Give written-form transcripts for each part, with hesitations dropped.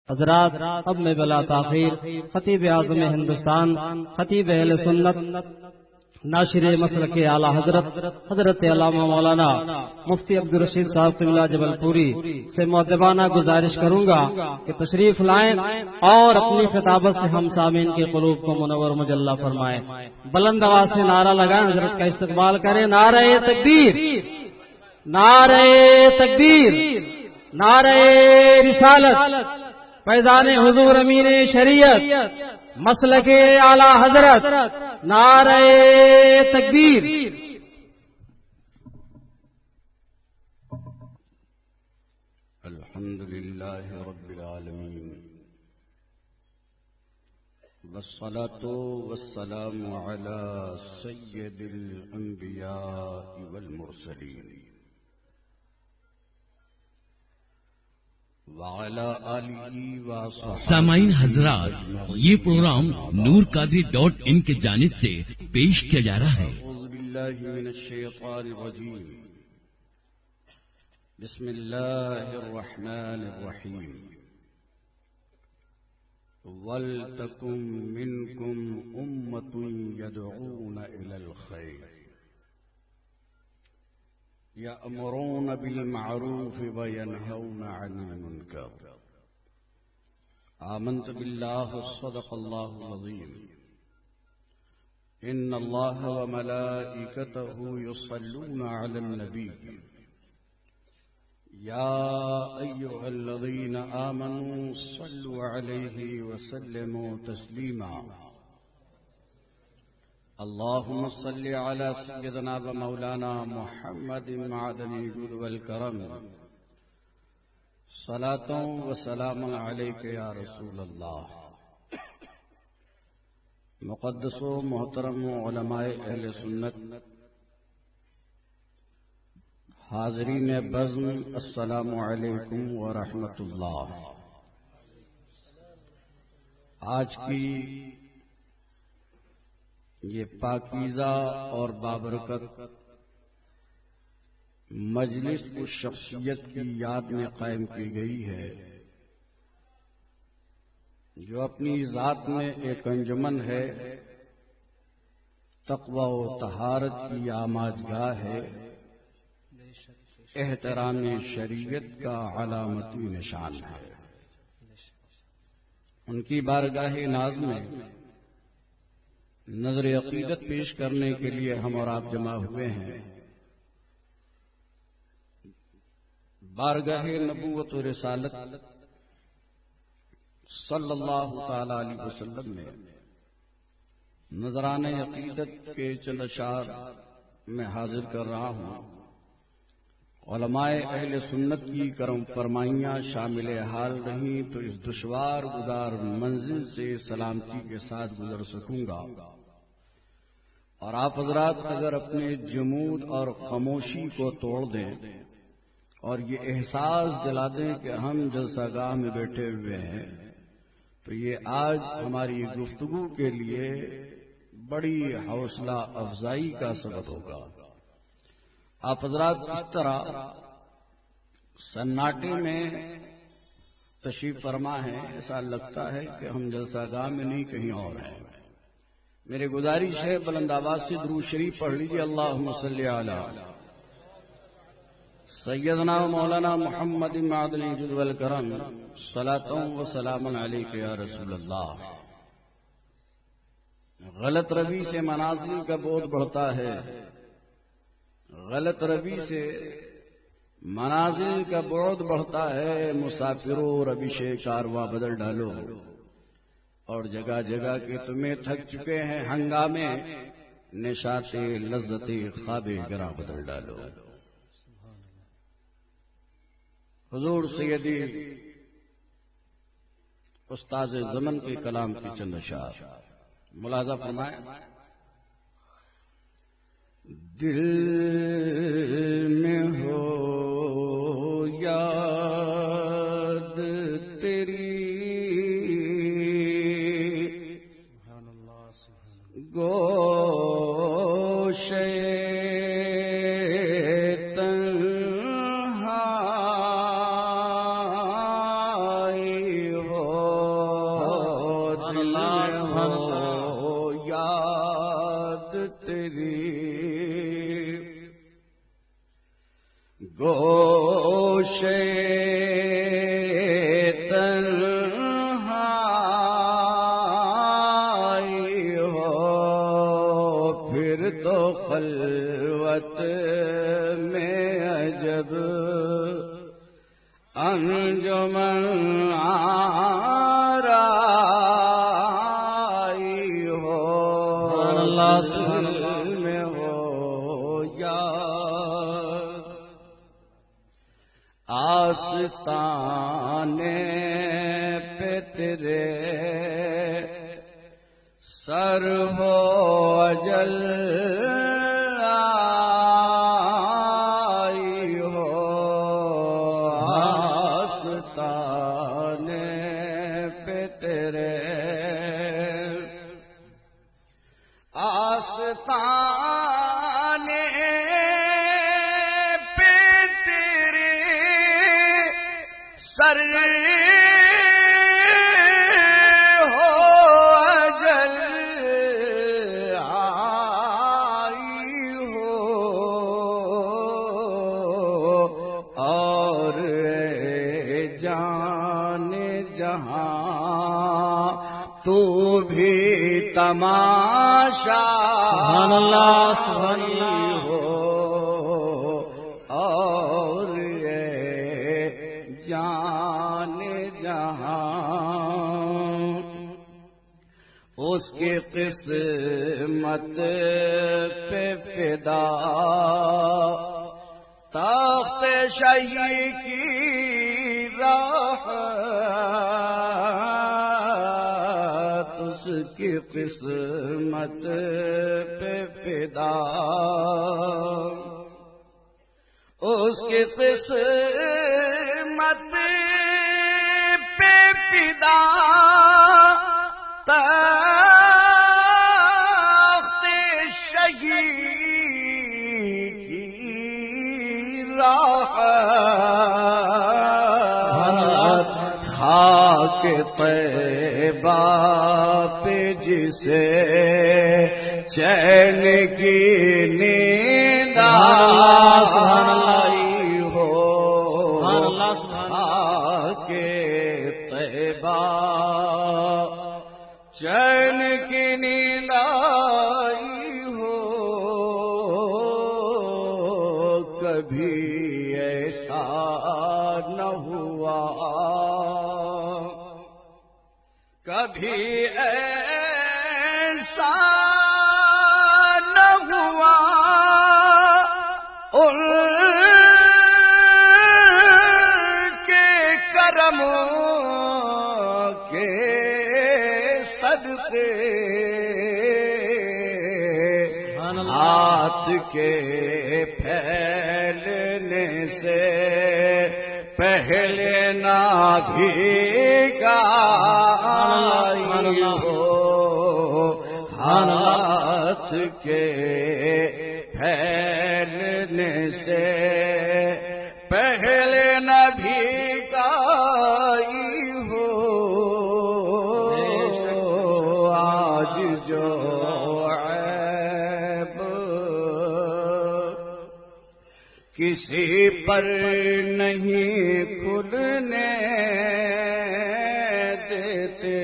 حضرات، اب میں بلا تاخیر خطیب اعظم ہندوستان، خطیب اہل سنت، ناشر مسلک اعلی حضرت علامہ مولانا مفتی عبدالرشید صاحب قبلہ جبل پوری سے مؤدبانہ گزارش کروں گا کہ تشریف لائیں اور اپنی خطابت سے ہم سامعین کے قلوب کو منور مجلہ فرمائیں۔ بلند آواز سے نعرہ لگائیں، حضرت کا استقبال کریں۔ نعرہ تکبیر، نعرہ تکبیر، نعرہ رسالت، فیضان حضور امین شریعت، مسلک اعلی حضرت، نعرہ تکبیر۔ الحمد للہ رب العالمین، والصلاة والسلام علی سید الانبیاء والمرسلین وعلی آلہ وصحبہ۔ سامعین حضرات، یہ پروگرام نور قادری .in کی جانب سے پیش کیا جا رہا ہے۔ اعوذ باللہ من الشیطان الرجیم، بسم اللہ الرحمن الرحیم۔ وَلْتَكُن مِّنكُمْ أُمَّةٌ يَدْعُونَ إِلَى الْخَيْرِ يَأْمُرُونَ بِالْمَعْرُوفِ وَيَنْهَوْنَ عَنِ الْمُنكَرِ۔ آمنت باللہ، صدق اللہ العظیم۔ ان اللہ وملائکتہ یصلون علی النبی یا ایہا الذین آمنوا صلوا علیہ وسلموا تسلیما۔ اللہم صل علی سیدنا و مولانا محمد معدن الجود والکرم، صلاۃ و سلام علیک یا رسول اللہ۔ مقدس و محترم علماء اہل سنت، حاضرین بزم، السلام علیکم ورحمۃ اللہ۔ آج کی یہ پاکیزہ اور بابرکت مجلس اس شخصیت کی یاد میں قائم کی گئی ہے جو اپنی ذات میں ایک انجمن ہے، تقوی و طہارت کی آماجگاہ ہے، احترام شریعت کا علامتی نشان ہے۔ ان کی بارگاہ ناز میں نظر عقیدت پیش کرنے کے لیے ہم اور آپ جمع ہوئے ہیں۔ بارگاہ نبوت و رسالت صلی اللہ تعالی علیہ وسلم میں نذرانہ عقیدت کے چند اشعار میں حاضر کر رہا ہوں۔ علماء اہل سنت کی کرم فرمائیاں شامل حال رہیں تو اس دشوار گزار منزل سے سلامتی کے ساتھ گزر سکوں گا، اور آپ حضرات اگر اپنے جمود اور خاموشی کو توڑ دیں اور یہ احساس دلا دیں کہ ہم جلسہ گاہ میں بیٹھے ہوئے ہیں، تو یہ آج ہماری گفتگو کے لیے بڑی حوصلہ افزائی کا سبب ہوگا۔ آپ حضرات اس طرح سناٹے میں تشریف فرما ہیں، ایسا لگتا ہے کہ ہم جلسہ گاہ میں نہیں کہیں اور ہیں۔ میرے گزارش ہے بلند آواز سے درود شریف پڑھ لیجیے۔ اللہم صلی علی سیدنا و مولانا محمد معدن الجود والکرم، صلاۃ و سلام علیک یا رسول اللہ۔ غلط روی سے منازل کا بعد بڑھتا ہے، غلط روی سے منازل کا بعد بڑھتا ہے۔ مسافروں روش کارواں بدل ڈالو، اور جگہ جگہ کے تمہیں تھک چکے ہیں ہنگامے، نشاط لذت خواب گراں بدل ڈالو۔ حضور سیدی استاذ زمن کے کلام کی چند اشعار ملاحظہ فرمائیں۔ دل میں ہو یاد تیری گوشے تنہائی ہو، ہو دل میں ہو یاد تیری گوشے تنہائی ہو پھر تو خلوت میں عجب انجمن آرائی ہو دل میں ہو یاد آستانے پہ تیرے سر ہو اجل آئی ہو آستانے پہ تیرے آستانے پہ تیرے سر ہو اجل آئی ہو اور اے جان جہاں تو بھی تماشا سبحان اللہ سبحان اللہ ہو اور یہ جان جہاں اس کی قسمت پہ فدا تخت شہی کی راحت اس کی قسمت پہ فدا اس کی قسمت پہ فدا تخت شہی کی راحت خاک طیبہ پہ جسے چین کی نیند آئی ہو خاک طیبہ چین کی نیند آئی ہو کبھی ایسا نہ ہوا کبھی ایسا نہ ہوا ان کے کرم کے صدقے ہاتھ کے پھیلنے سے پہلے نہ بھیگا ہو ہاتھ کے پھیلنے سے پہلے نہ بھیگا ہو آج جو عیب کسی پر نہیں کھلنے دیتے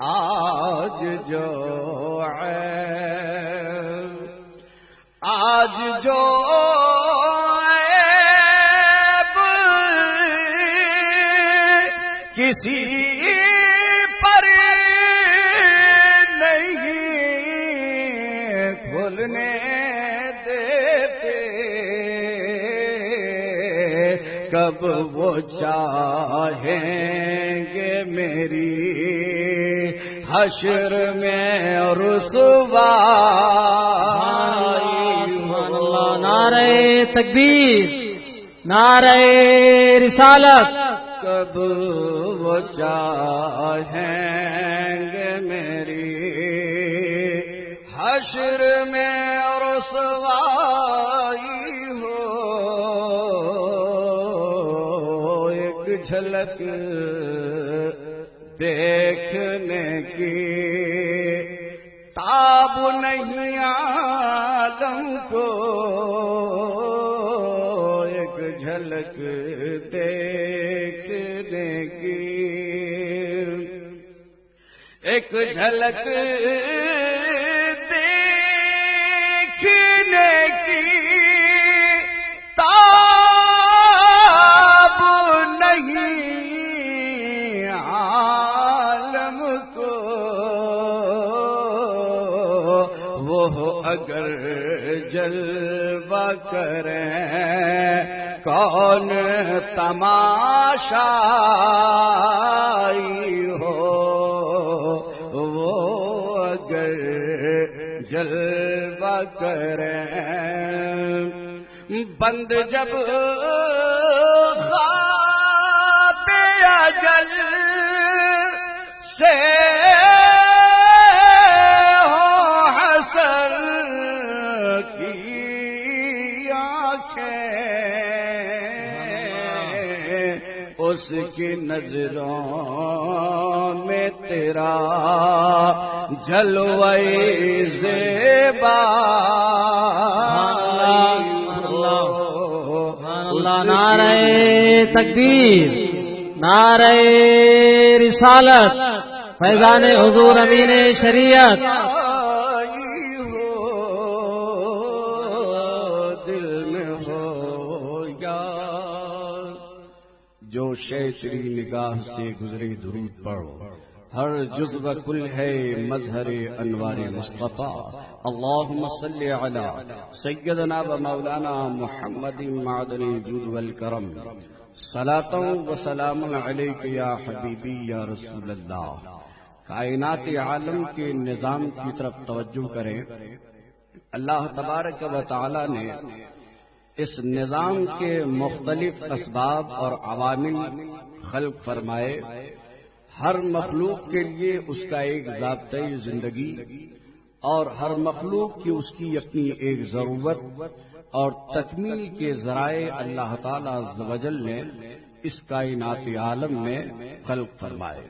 آج جو عیب آج جو عیب کسی پر نہیں کھلنے دیتے کب وہ چاہیں گے میری حشر میں رسوائی سبحان اللہ نعرہ تکبیر نعرہ رسالت کب وہ چاہیں گے میری حشر میں رسوائی ہو ایک جھلک دیکھنے کی تاب نہیں عالم کو، ایک جھلک دیکھنے کی، ایک جھلک دیکھنے کی تاب نہیں عالم کو، وہ اگر جلوہ کریں کون تماشائی ہو، وہ اگر جلوہ کریں بند جب خواب اجل سے ہو حسر کی آنکھیں، اس کی نظروں میں تیرا جلوہ زیبا، اللہ نعرہ تکبیر، نعرہ رسالت، فیضان حضور امین شریعت، دل میں ہو یا جو شے تیری نگاہ سے گزرے درود پڑھو، ہر جزو کل ہے مظہر انوار مصطفیٰ، اللہم صلی علی سیدنا و مولانا محمد معدن الجود والکرم، صلاۃ و سلام علیک یا حبیبی یا رسول اللہ۔ کائنات عالم کے نظام کی طرف توجہ کریں۔ اللہ تبارک و تعالی نے اس نظام کے مختلف اسباب اور عوامل خلق فرمائے۔ ہر مخلوق کے لیے اس کا ایک ضابطۂ زندگی اور ہر مخلوق کی اس کی اپنی ایک ضرورت اور تکمیل کے ذرائع اللہ تعالی عز و جل نے اس کائنات عالم میں خلق فرمائے،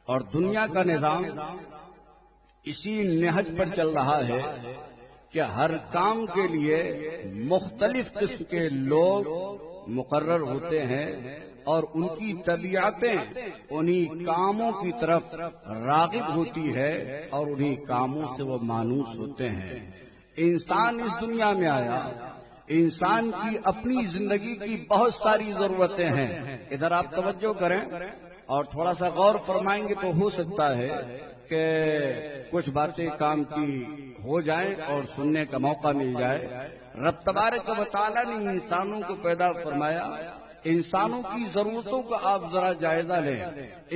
اور دنیا کا نظام اسی نہج پر چل رہا ہے کہ ہر کام کے لیے مختلف قسم کے لوگ مقرر ہوتے ہیں اور ان کی طبیعتیں انہی کاموں کی طرف راغب ہوتی ہے اور انہی کاموں سے وہ مانوس ہوتے ہیں۔ انسان اس دنیا میں آیا، انسان کی اپنی زندگی کی بہت ساری ضرورتیں ہیں۔ ادھر آپ توجہ کریں اور تھوڑا سا غور فرمائیں گے تو ہو سکتا ہے کہ کچھ باتیں کام کی ہو جائیں اور سننے کا موقع مل جائے۔ رب تبارک و تعالی نے انسانوں کو پیدا فرمایا، انسانوں کی ضرورتوں کا آپ ذرا جائزہ لیں۔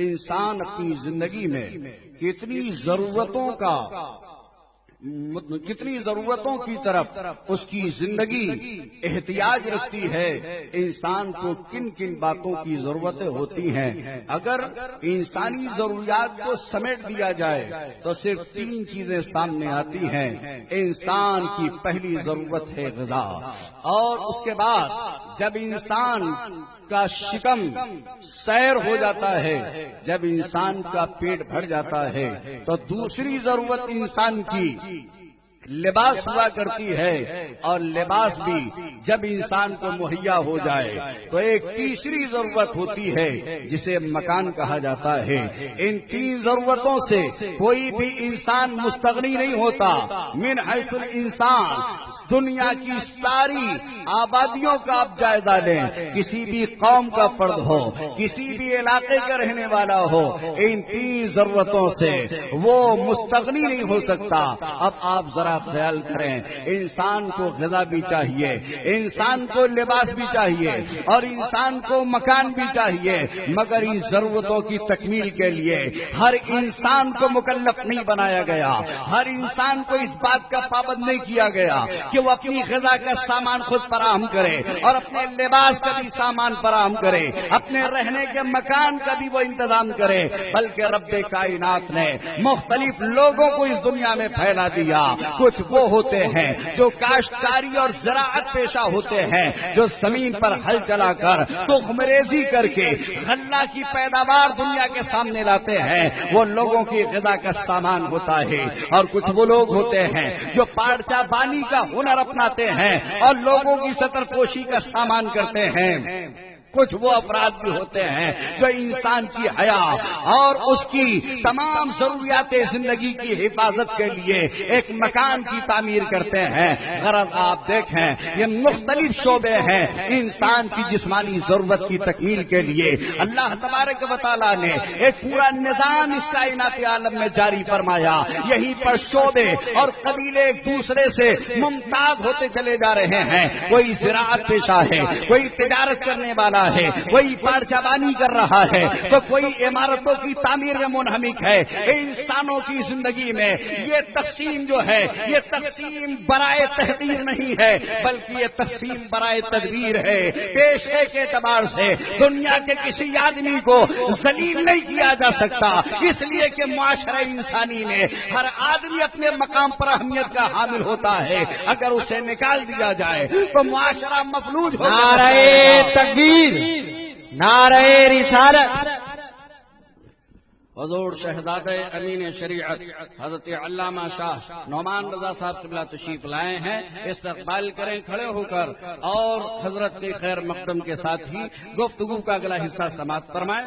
انسان اپنی زندگی میں کتنی ضرورتوں کی طرف اس کی زندگی احتیاج رکھتی ہے، انسان کو کن کن باتوں کی ضرورتیں ہوتی ہیں۔ اگر انسانی ضروریات کو سمیٹ دیا جائے تو صرف 3 چیزیں سامنے آتی ہیں۔ انسان کی پہلی ضرورت ہے غذا، اور اس کے بعد جب انسان کا شکم سیر ہو جاتا ہے، جب انسان کا پیٹ بھر جاتا ہے تو دوسری ضرورت انسان کی لباس ہوا کرتی ہے، اور لباس بھی جب انسان کو مہیا ہو جائے تو ایک تیسری ضرورت ہوتی ہے جسے مکان کہا جاتا ہے۔ ان 3 ضرورتوں سے کوئی بھی انسان مستغنی نہیں ہوتا۔ من حیث الانسان، دنیا کی ساری آبادیوں کا آپ جائزہ لیں، کسی بھی قوم کا فرد ہو، کسی بھی علاقے کا رہنے والا ہو، ان 3 ضرورتوں سے وہ مستغنی نہیں ہو سکتا۔ اب آپ ذرا خیال کریں، انسان کو غذا بھی چاہیے، انسان کو لباس بھی چاہیے، اور انسان کو مکان بھی چاہیے، مگر ان ضرورتوں کی تکمیل کے لیے ہر انسان کو مکلف نہیں بنایا گیا، ہر انسان کو اس بات کا پابند نہیں کیا گیا کہ وہ اپنی غذا کا سامان خود فراہم کرے اور اپنے لباس کا بھی سامان فراہم کرے، اپنے رہنے کے مکان کا بھی وہ انتظام کرے، بلکہ رب کائنات نے مختلف لوگوں کو اس دنیا میں پھیلا دیا۔ کچھ وہ ہوتے ہیں جو کاشتکاری اور زراعت پیشہ ہوتے ہیں، جو زمین پر ہل چلا کر تخم ریزی کر کے غلہ کی پیداوار دنیا کے سامنے لاتے ہیں، وہ لوگوں کی غذا کا سامان ہوتا ہے۔ اور کچھ وہ لوگ ہوتے ہیں جو پارچہ بانی کا ہنر اپناتے ہیں اور لوگوں کی سطر پوشی کا سامان کرتے ہیں۔ کچھ وہ افراد بھی ہوتے ہیں جو انسان کی حیا اور اس کی تمام ضروریات زندگی کی حفاظت کے لیے ایک مکان کی تعمیر کرتے ہیں۔ غرض آپ دیکھیں یہ مختلف شعبے ہیں انسان کی جسمانی ضرورت کی تکمیل کے لیے۔ اللہ تبارک و تعالیٰ نے ایک پورا نظام اس کائنات عالم میں جاری فرمایا، یہیں پر شعبے اور قبیلے ایک دوسرے سے ممتاز ہوتے چلے جا رہے ہیں۔ کوئی زراعت پیشہ ہے، کوئی تجارت کرنے والا ہے، کوئی پارچہ بانی کر رہا ہے، تو کوئی عمارتوں کی تعمیر میں منہمک ہے۔ انسانوں کی زندگی میں یہ تقسیم جو ہے یہ تقسیم برائے تحقیر نہیں ہے، بلکہ یہ تقسیم برائے تدبیر ہے۔ پیشے کے اعتبار سے دنیا کے کسی آدمی کو ذلیل نہیں کیا جا سکتا، اس لیے کہ معاشرہ انسانی میں ہر آدمی اپنے مقام پر اہمیت کا حامل ہوتا ہے۔ اگر اسے نکال دیا جائے تو معاشرہ مفلوج ہو جاتا ہے۔ نعرہ تکبیر، نعرہ رسالت۔ حضور شہزادہ امین شریعت حضرت علامہ شاہ نعمان رضا صاحب قبلہ تشریف لائے ہیں، استقبال کریں کھڑے ہو کر، اور حضرت کے خیر مقدم کے ساتھ ہی گفتگو کا اگلا حصہ سماعت فرمائیں۔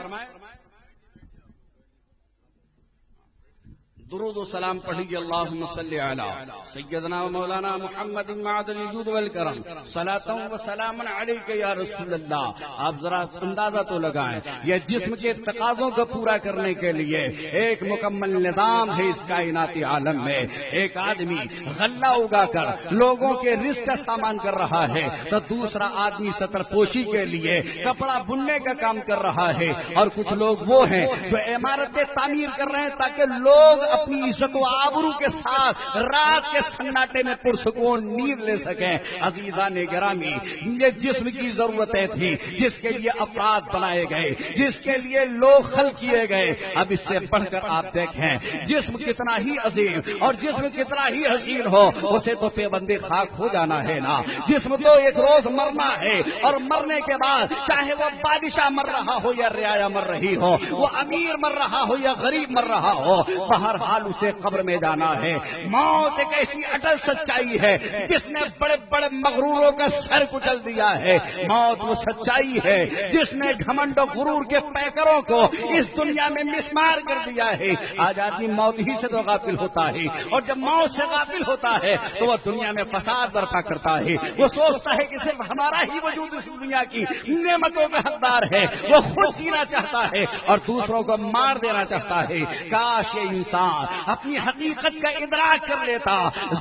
درود و سلام پڑھیے۔ اللہم صلی علی سیدنا و مولانا محمد معدن الجود والکرم، صلاۃ و سلام علیک یا رسول اللہ۔ آپ ذرا اندازہ تو لگائیں، یہ جسم کے تقاضوں کو پورا کرنے کے لیے ایک مکمل نظام ہے اس کائناتی عالم میں۔ ایک آدمی غلہ اگا کر لوگوں کے رزق کا سامان کر رہا ہے، تو دوسرا آدمی سطر پوشی کے لیے کپڑا بننے کا کام کر رہا ہے، اور کچھ لوگ وہ ہیں جو عمارتیں تعمیر کر رہے ہیں تاکہ لوگ اپنی عزت و آبرو کے ساتھ رات کے سناٹے میں پرسکون نیند لے سکیں۔ عزیزان گرامی، یہ جسم کی ضرورتیں تھیں جس کے لیے افراد بنائے گئے، جس کے لیے لوگ خلق کیے گئے۔ اب اس سے بڑھ کر آپ دیکھیں جسم کتنا ہی عظیم اور جسم کتنا ہی حسین ہو، اسے تو پیبندی خاک ہو جانا ہے نا۔ جسم تو ایک روز مرنا ہے، اور مرنے کے بعد چاہے وہ بادشاہ مر رہا ہو یا رعایا مر رہی ہو، وہ امیر مر رہا ہو یا غریب مر رہا ہو، بہرحال اسے قبر میں جانا ہے۔ موت ایک ایسی اٹل سچائی ہے جس نے بڑے بڑے مغروروں کا سر کچل دیا ہے۔ موت وہ سچائی ہے جس نے گھمنڈ و غرور کے پیکروں کو اس دنیا میں مسمار کر دیا ہے۔ آج آدمی موت ہی سے تو غافل ہوتا ہے، اور جب موت سے غافل ہوتا ہے تو وہ دنیا میں فساد برپا کرتا ہے۔ وہ سوچتا ہے کہ صرف ہمارا ہی وجود اس دنیا کی نعمتوں کا حقدار ہے، وہ خود جینا چاہتا ہے اور دوسروں کو مار دینا چاہتا ہے۔ کاش یہ انسان اپنی حقیقت کا ادراک کر لیتا۔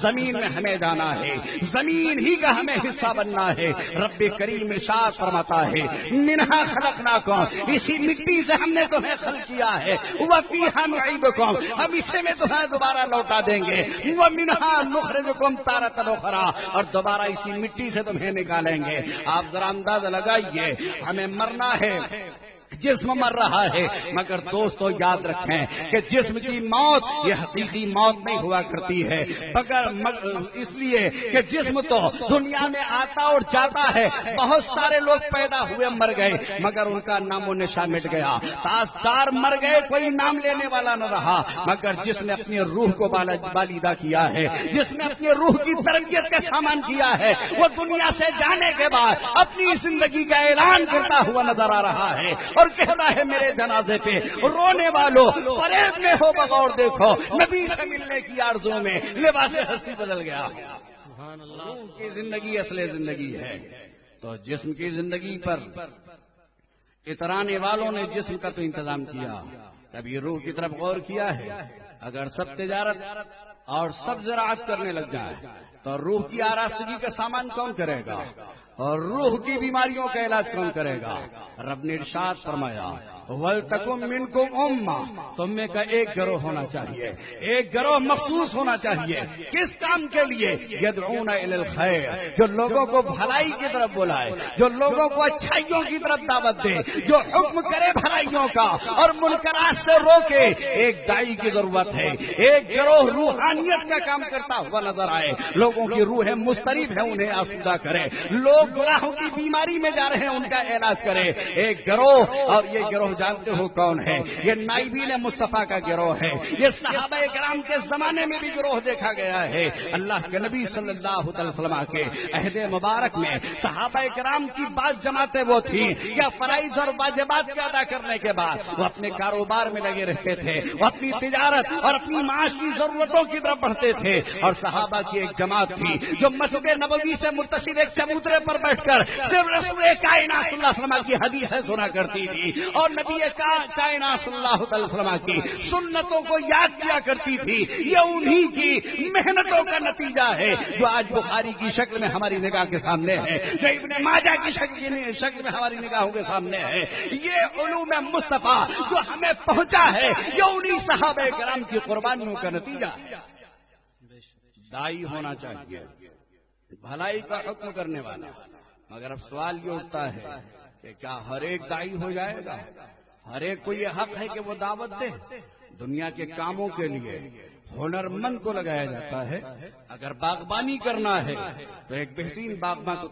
زمین میں ہمیں جانا ہے، زمین ہی کا ہمیں حصہ بننا ہے۔ رب کریم ارشاد فرماتا ہے، منہا خلقناکم، اسی مٹی سے ہم نے تمہیں خلق کیا ہے، وفیہا نعیدکم، ہم اسے میں تمہیں دوبارہ لوٹا دیں گے، ومنہا نخرجکم تارۃ اخری، اور دوبارہ اسی مٹی سے تمہیں نکالیں گے۔ آپ ذرا اندازہ لگائیے، ہمیں مرنا ہے، جسم مر رہا ہے، مگر دوستو یاد رکھیں کہ جسم کی موت یہ حقیقی موت نہیں ہوا کرتی ہے، اس لیے کہ جسم تو دنیا میں آتا اور جاتا ہے۔ بہت سارے لوگ پیدا ہوئے مر گئے، مگر ان کا نام و نشان مٹ گیا۔ تاجدار مر گئے، کوئی نام لینے والا نہ رہا، مگر جس نے اپنی روح کو بالیدہ کیا ہے، جس نے اپنی روح کی تربیت کا سامان کیا ہے، وہ دنیا سے جانے کے بعد اپنی زندگی کا اعلان کرتا ہوا نظر آ رہا ہے، اور کہتا ہے میرے جنازے پہ رونے والوں فریب میں ہو بغور دیکھو، نبی سے ملنے کی آرزو میں لباس ہستی بدل گیا۔ روح کی زندگی اصل زندگی ہے، تو جسم کی زندگی پر اترانے والوں نے جسم کا تو انتظام کیا، کبھی روح کی طرف غور کیا ہے؟ اگر سب تجارت اور سب زراعت کرنے لگ جائے تو روح کی آراستگی کا سامان کون کرے گا؟ اور روح کی بیماریوں کا علاج کون کرے گا؟ رب نے ارشاد فرمایا وَلْتَكُن مِّنكُمْ أُمَّةٌ، تم میں کا ایک گروہ ہونا چاہیے، ایک گروہ مخصوص ہونا چاہیے۔ کس کام کے لیے؟ يَدْعُونَ إِلَى الْخَيْرِ، جو لوگوں کو بھلائی کی طرف بلائے، جو لوگوں کو اچھائیوں کی طرف دعوت دے، جو حکم کرے بھلائیوں کا اور منکرات سے روکے۔ ایک دائی کی ضرورت ہے، ایک گروہ روحانیت کا کام کرتا ہوا نظر آئے، لوگوں کی روحیں مضطرب ہیں انہیں آسودہ کرے، لوگ گناہوں کی بیماری میں جا رہے ہیں ان کا علاج کرے۔ ایک گروہ، اور یہ گروہ جانتے ہو کون ہے؟ یہ نائبین مصطفیٰ کا گروہ ہے۔ یہ صحابہ کرام کے زمانے میں بھی گروہ دیکھا گیا ہے۔ اللہ کے نبی صلی اللہ علیہ وسلم کے عہد مبارک میں صحابہ کرام کی بعض جماعتیں وہ تھیں یا فرائض اور واجبات کے ادا کرنے کے بعد وہ اپنے کاروبار میں لگے رہتے تھے، وہ اپنی تجارت اور اپنی معاش کی ضرورتوں کی طرف بڑھتے تھے۔ اور صحابہ کی ایک جماعت تھی جو مسجد نبوی سے متصل ایک چبوترے پر بیٹھ کر صرف رسول کائنات صلی اللہ علیہ وسلم کی حدیثیں سنا کرتی تھی اور نبی کائنات صلی اللہ علیہ وسلم کی سنتوں کو یاد کیا کرتی تھی۔ یہ انہی کی محنتوں کا نتیجہ ہے جو آج بخاری کی شکل میں ہماری نگاہ کے سامنے ہے، جو ابن ماجہ کی شکل میں ہماری نگاہوں کے سامنے ہے۔ یہ علوم مصطفیٰ جو ہمیں پہنچا ہے یہ انہی صحابہ کرام کی قربانیوں کا نتیجہ ہے۔ دائی ہونا چاہیے، بھلائی کا حکم کرنے والا، مگر اب سوال یہ اٹھتا ہے کہ کیا ہر ایک دائی ہو جائے گا؟ ہر ایک کو یہ حق ہے کہ وہ دعوت دے؟ دنیا کے کاموں کے لیے ہنرمند کو لگایا جاتا ہے، اگر باغبانی کرنا ہے تو ایک بہترین باغباں کو